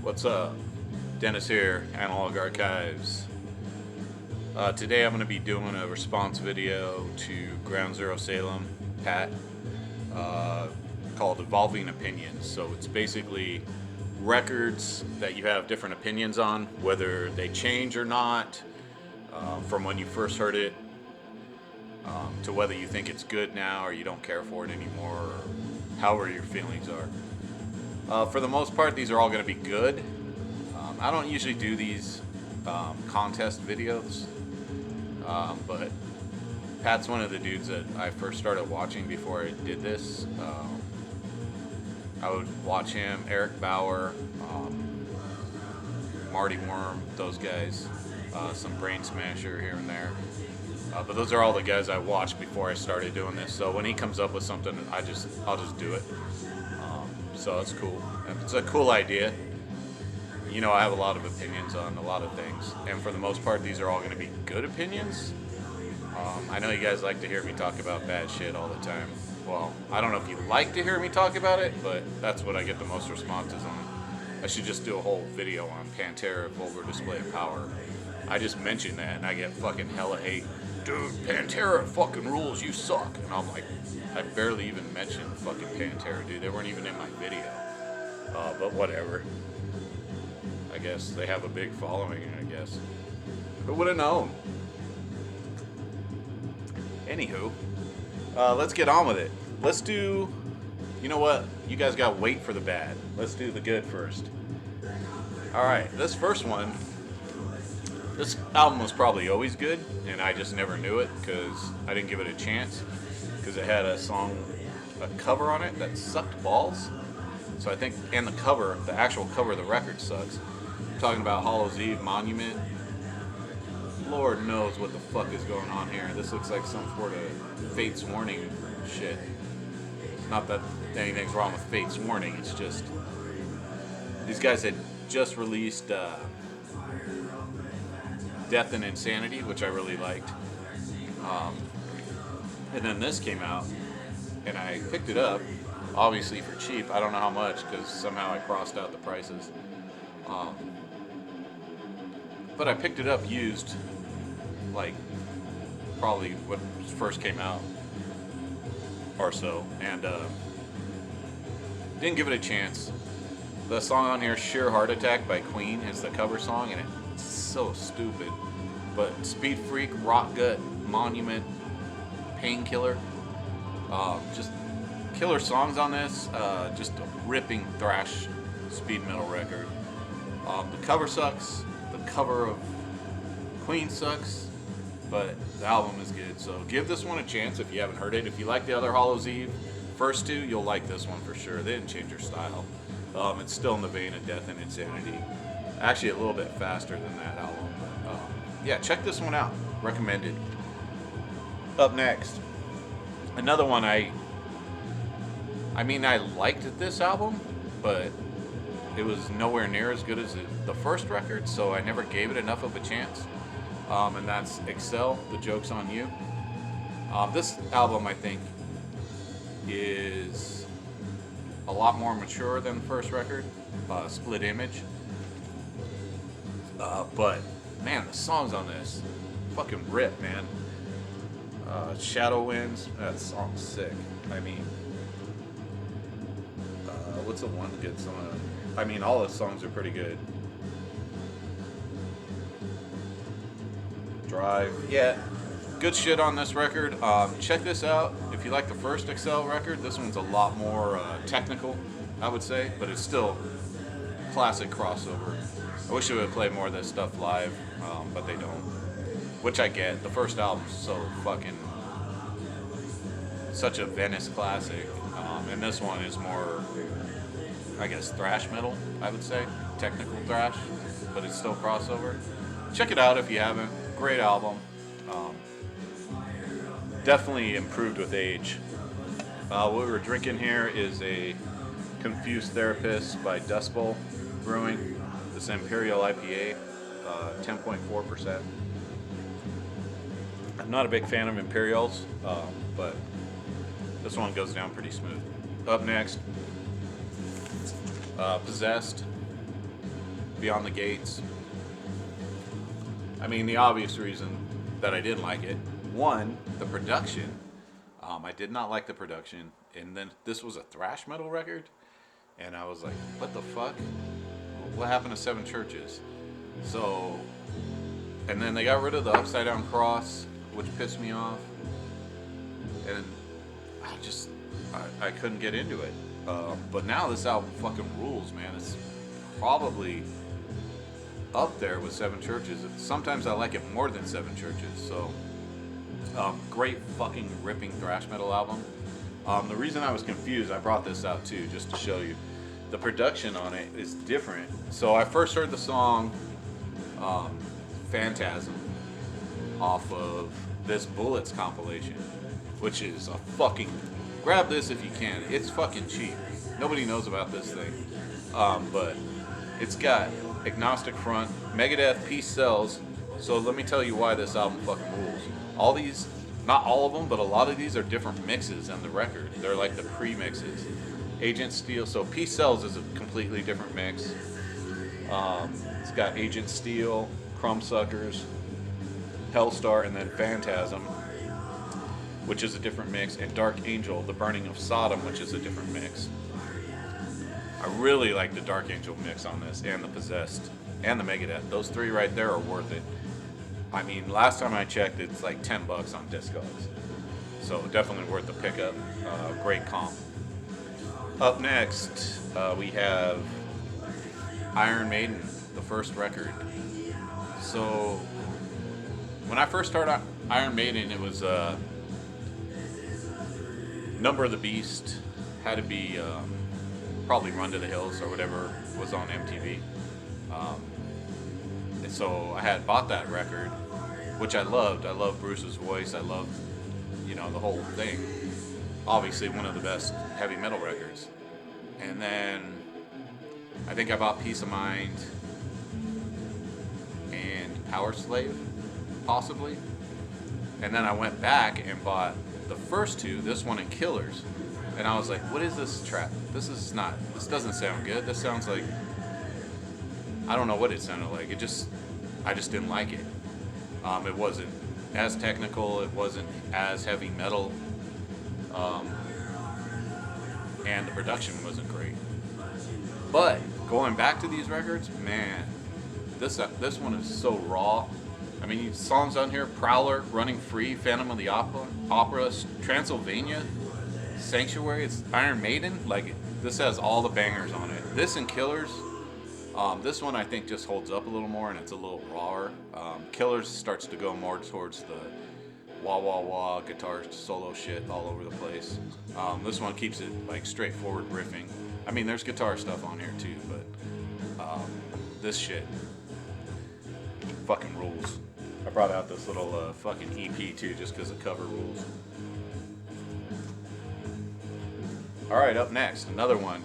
What's up? Dennis here, Analog Archives. Today I'm going to be doing a response video to Ground Zero Salem, Pat, called Evolving Opinions. So it's basically records that you have different opinions on, whether they change or not, from when you first heard it, to whether you think it's good now or you don't care for it anymore, or however your feelings are. For the most part, these are all going to be good. I don't usually do these contest videos, but Pat's one of the dudes that I first started watching before I did this. I would watch him, Eric Bauer, Marty Worm, those guys, some Brain Smasher here and there. But those are all the guys I watched before I started doing this. So when he comes up with something, I'll just do it. So it's cool. It's a cool idea. You know, I have a lot of opinions on a lot of things, and for the most part, these are all going to be good opinions. I know you guys like to hear me talk about bad shit all the time. Well, I don't know if you like to hear me talk about it, but that's what I get the most responses on. I should just do a whole video on Pantera Vulgar Display of Power. I just mentioned that, and I get fucking hella hate. Dude, Pantera fucking rules, you suck. And I'm like, I barely even mentioned fucking Pantera, dude. They weren't even in my video. But whatever. I guess they have a big following, I guess. Who would have known? Anywho, let's get on with it. Let's do, you know what? You guys got to wait for the bad. Let's do the good first. Alright, this first one, this album was probably always good, and I just never knew it because I didn't give it a chance, because it had a cover on it that sucked balls. So I think, and the actual cover of the record sucks. I'm talking about Hallow's Eve Monument. Lord knows what the fuck is going on here. This looks like some sort of Fate's Warning shit. Not that anything's wrong with Fate's Warning, it's just these guys had just released Death and Insanity, which I really liked. And then this came out, and I picked it up, obviously for cheap. I don't know how much, because somehow I crossed out the prices. But I picked it up used, like, probably when it first came out, or so, and didn't give it a chance. The song on here, Sheer Heart Attack by Queen, is the cover song, and it's so stupid. But Speed Freak, Rock Gut, Monument, Painkiller, just killer songs on this. Just a ripping thrash speed metal record. The cover sucks. The cover of Queen sucks, but the album is good. So give this one a chance if you haven't heard it. If you like the other Hallow's Eve first two, you'll like this one for sure. They didn't change their style. It's still in the vein of Death and Insanity. Actually, a little bit faster than that album. Yeah, check this one out. Recommended. Up next, another one I liked this album, but it was nowhere near as good as the first record, so I never gave it enough of a chance. And that's Excel, The Joke's on You. This album, I think, is a lot more mature than the first record, Split Image. But, man, the songs on this fucking rip, man. Shadow Winds, that song's sick. I mean, what's the one good song? I mean, all the songs are pretty good. Drive, yeah, good shit on this record. Check this out. If you like the first Excel record, this one's a lot more technical, I would say, but it's still classic crossover. I wish they would play more of this stuff live, but they don't. Which I get. The first album's so fucking such a Venice classic, and this one is more, I guess, thrash metal, I would say. Technical thrash, but it's still crossover. Check it out if you haven't. Great album. Definitely improved with age. What we're drinking here is a Confused Therapist by Dust Bowl Brewing. This Imperial IPA, 10.4%. I'm not a big fan of Imperials, but this one goes down pretty smooth. Up next, Possessed. Beyond the Gates. I mean, the obvious reason that I didn't like it, one, the production. I did not like the production, and then this was a thrash metal record, and I was like, what the fuck? What happened to Seven Churches? So, and then they got rid of the upside down cross, which pissed me off, and I couldn't get into it. But now this album fucking rules, man. It's probably up there with Seven Churches. Sometimes I like it more than Seven Churches. So, great fucking ripping thrash metal album. The reason I was confused, I brought this out too, just to show you. The production on it is different. So I first heard the song Phantasm off of this Bullets compilation, which is a fucking... Grab this if you can. It's fucking cheap. Nobody knows about this thing. But it's got Agnostic Front, Megadeth, Peace Sells. So let me tell you why this album fucking rules. All these, not all of them, but a lot of these are different mixes on the record. They're like the pre-mixes. Agent Steel, so Peace Sells is a completely different mix. It's got Agent Steel, Crumbsuckers, Hellstar, and then Phantasm, which is a different mix, and Dark Angel, The Burning of Sodom, which is a different mix. I really like the Dark Angel mix on this, and the Possessed, and the Megadeth. Those three right there are worth it. I mean, last time I checked, it's like $10 on Discogs. So definitely worth the pickup. Great comp. Up next, we have Iron Maiden, the first record. So when I first started Iron Maiden, it was Number of the Beast, had to be probably Run to the Hills or whatever was on MTV. And so I had bought that record, which I loved. I loved Bruce's voice. I loved, the whole thing. Obviously one of the best heavy metal records. And then I think I bought Peace of Mind and Power Slave, possibly. And then I went back and bought the first two, this one and Killers. And I was like, what is this trap? This doesn't sound good. This sounds like, I don't know what it sounded like. I just didn't like it. It wasn't as technical. It wasn't as heavy metal. And the production wasn't great. But going back to these records, man, this one is so raw. I mean, songs on here: Prowler, Running Free, Phantom of the Opera, Transylvania, Sanctuary. It's Iron Maiden. Like, this has all the bangers on it. This and Killers. This one I think just holds up a little more, and it's a little rawer. Killers starts to go more towards the wah wah wah guitar solo shit all over the place. This one keeps it like straightforward riffing. I mean, there's guitar stuff on here too, but this shit fucking rules. I brought out this little fucking EP too, just because the cover rules. All right, up next, another one.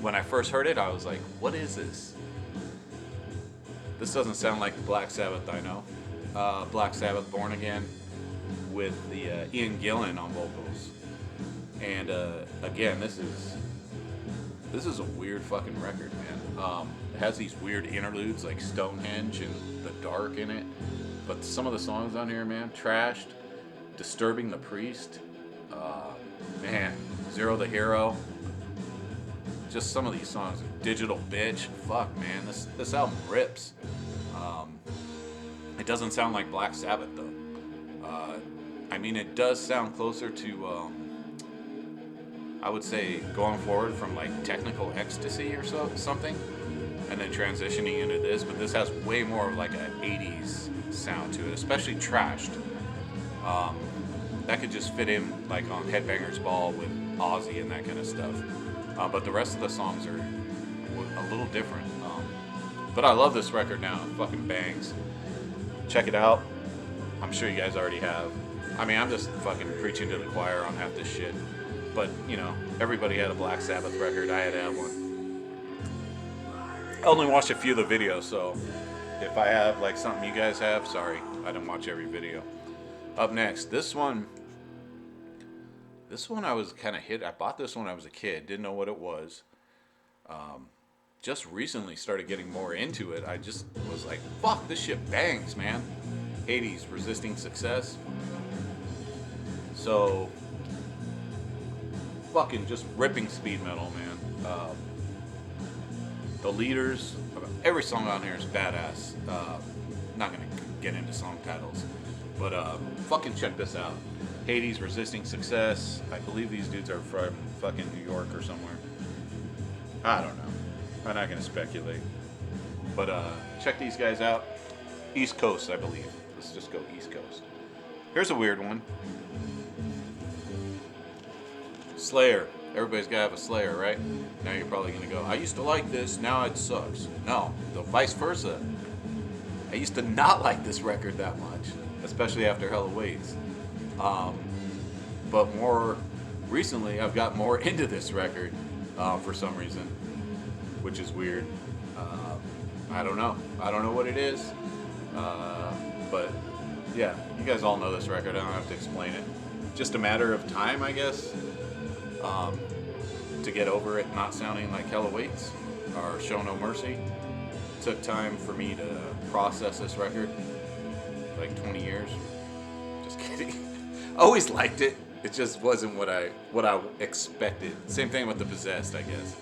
When I first heard it, I was like, what is this? This doesn't sound like Black Sabbath, I know. Black Sabbath, Born Again, with the Ian Gillan on vocals. And again, this is a weird fucking record, man. It has these weird interludes like Stonehenge and The Dark in it. But some of the songs on here, man, Trashed, Disturbing the Priest, man, Zero the Hero. Just some of these songs, Digital Bitch. Fuck, man, this album rips. It doesn't sound like Black Sabbath though. I mean, it does sound closer to, I would say, going forward from like Technical Ecstasy or something, and then transitioning into this. But this has way more of like a 80s sound to it, especially Trashed. That could just fit in like on Headbangers Ball with Ozzy and that kind of stuff. But the rest of the songs are a little different. But I love this record now. It fucking bangs. Check it out. I'm sure you guys already have. I mean, I'm just fucking preaching to the choir on half this shit. But, everybody had a Black Sabbath record. I had to have one. I only watched a few of the videos, so if I have like something you guys have, sorry. I didn't watch every video. Up next, this one I was kind of hit. I bought this when I was a kid. Didn't know what it was. just recently started getting more into it. I just was like, fuck, this shit bangs, man. Hades, Resisting Success. So, fucking just ripping speed metal, man. The leaders, every song on here is badass. Not gonna get into song titles, but fucking check this out. Hades, Resisting Success. I believe these dudes are from fucking New York or somewhere. I don't know. I'm not gonna speculate. But check these guys out. East Coast, I believe. Let's just go East Coast. Here's a weird one. Slayer. Everybody's gotta have a Slayer, right? Now you're probably gonna go, I used to like this, now it sucks. No, the vice versa. I used to not like this record that much, especially after Hallow. But more recently, I've got more into this record for some reason, which is weird. I don't know. I don't know what it is. But yeah, you guys all know this record. I don't have to explain it. Just a matter of time, I guess, to get over it not sounding like Hell Awaits or Show No Mercy. It took time for me to process this record, like 20 years. Just kidding. I always liked it. It just wasn't what I expected. Same thing with The Possessed, I guess.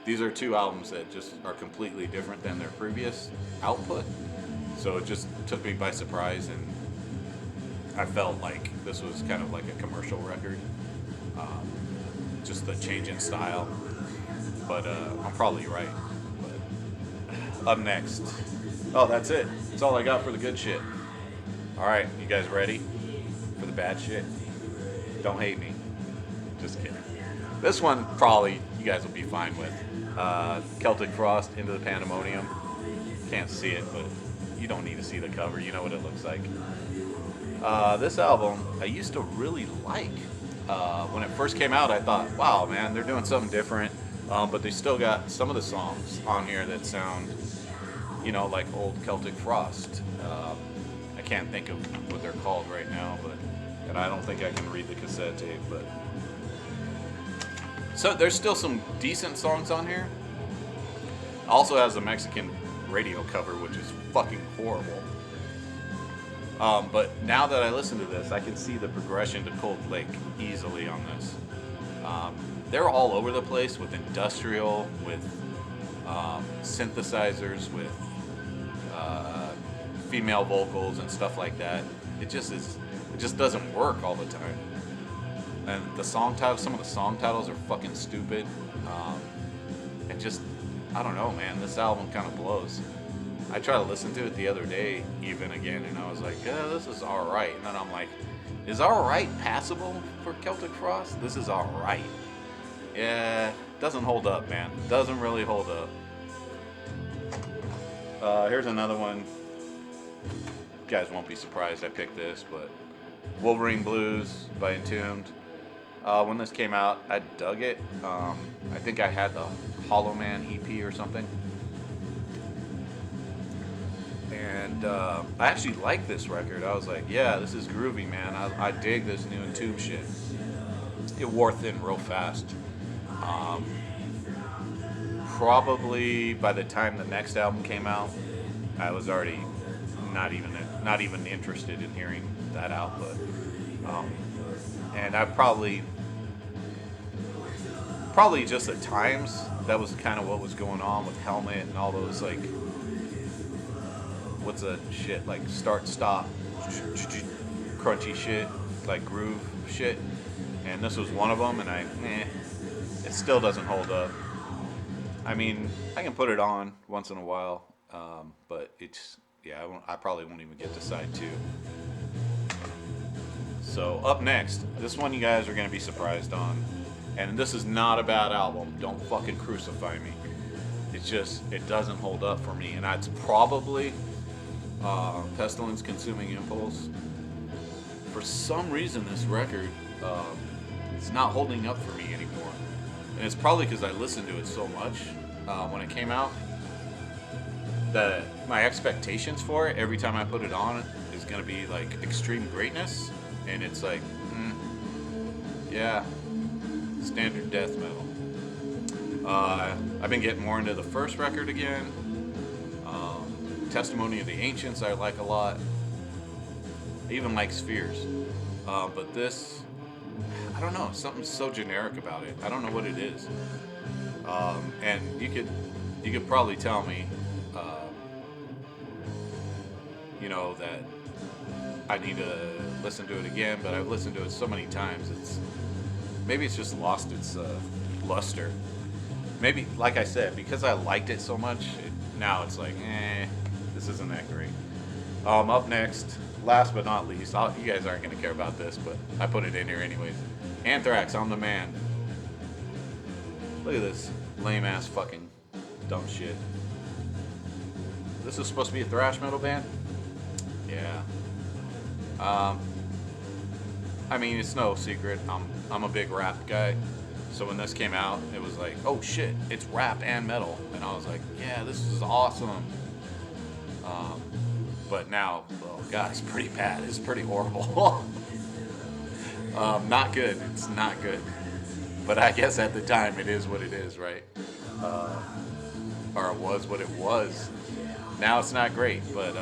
These are two albums that just are completely different than their previous output. So it just took me by surprise, and I felt like this was kind of like a commercial record. Just the change in style. But I'm probably right. But up next. Oh, that's it. That's all I got for the good shit. Alright, you guys ready for the bad shit? Don't hate me. Just kidding. This one probably you guys will be fine with. Celtic Frost, Into the Pandemonium. Can't see it, but you don't need to see the cover. You know what it looks like. This album I used to really like. When it first came out, I thought, wow, man, they're doing something different. But they still got some of the songs on here that sound, you know, like old Celtic Frost. I can't think of what they're called right now, and I don't think I can read the cassette tape, but so there's still some decent songs on here. Also has a Mexican radio cover, which is fucking horrible. But now that I listen to this, I can see the progression to Cold Lake easily on this. They're all over the place with industrial, with synthesizers, with female vocals and stuff like that. It just doesn't work all the time. And the song titles, some of the song titles are fucking stupid. And just, I don't know, man. This album kind of blows. I tried to listen to it the other day, even again, and I was like, yeah, this is alright. And then I'm like, is alright passable for Celtic Frost? This is alright. Yeah, doesn't hold up, man. Doesn't really hold up. Here's another one. You guys won't be surprised I picked this, but Wolverine Blues by Entombed. When this came out, I dug it. I think I had the Hollow Man EP or something. And I actually liked this record. I was like, yeah, this is groovy, man. I dig this new Entombed shit. It wore thin real fast. Probably by the time the next album came out, I was already not even interested in hearing that output. And I probably just at times, that was kind of what was going on with Helmet and all those, like, what's that shit, like start stop crunchy shit, like groove shit, and this was one of them, and it still doesn't hold up. I mean, I can put it on once in a while, but it's, yeah, I probably won't even get to side 2. So up next, this one you guys are going to be surprised on, and this is not a bad album, don't fucking crucify me. It's just, it doesn't hold up for me, and that's probably Pestilence, Consuming Impulse. For some reason, this record it's not holding up for me anymore, and it's probably because I listened to it so much when it came out that my expectations for it every time I put it on is gonna be like extreme greatness, and it's like, yeah, standard death metal. I've been getting more into the first record again. Testimony of the Ancients I like a lot. I even like Spheres. But this, I don't know, something's so generic about it. I don't know what it is. And you could probably tell me, that I need to listen to it again. But I've listened to it so many times. Maybe it's just lost its luster. Maybe, like I said, because I liked it so much, now it's like, this isn't that great. Up next, last but not least, you guys aren't going to care about this, but I put it in here anyways. Anthrax, I'm the Man. Look at this lame-ass fucking dumb shit. This is supposed to be a thrash metal band? Yeah. I mean, it's no secret. I'm a big rap guy. So when this came out, it was like, oh shit, it's rap and metal. And I was like, yeah, this is awesome. But now, oh god, it's pretty bad. It's pretty horrible. Not good. It's not good. But I guess at the time, it is what it is, right? Or it was what it was. Now it's not great, but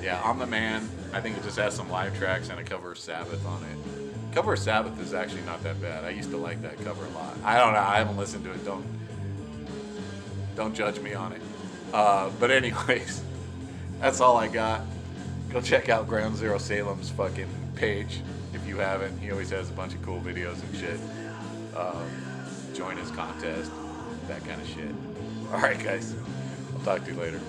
yeah, I'm the Man. I think it just has some live tracks and a cover of Sabbath on it. Cover of Sabbath is actually not that bad. I used to like that cover a lot. I don't know. I haven't listened to it. Don't judge me on it. But anyways, that's all I got. Go check out Ground Zero Salem's fucking page if you haven't. He always has a bunch of cool videos and shit. Join his contest, that kind of shit. All right, guys. I'll talk to you later.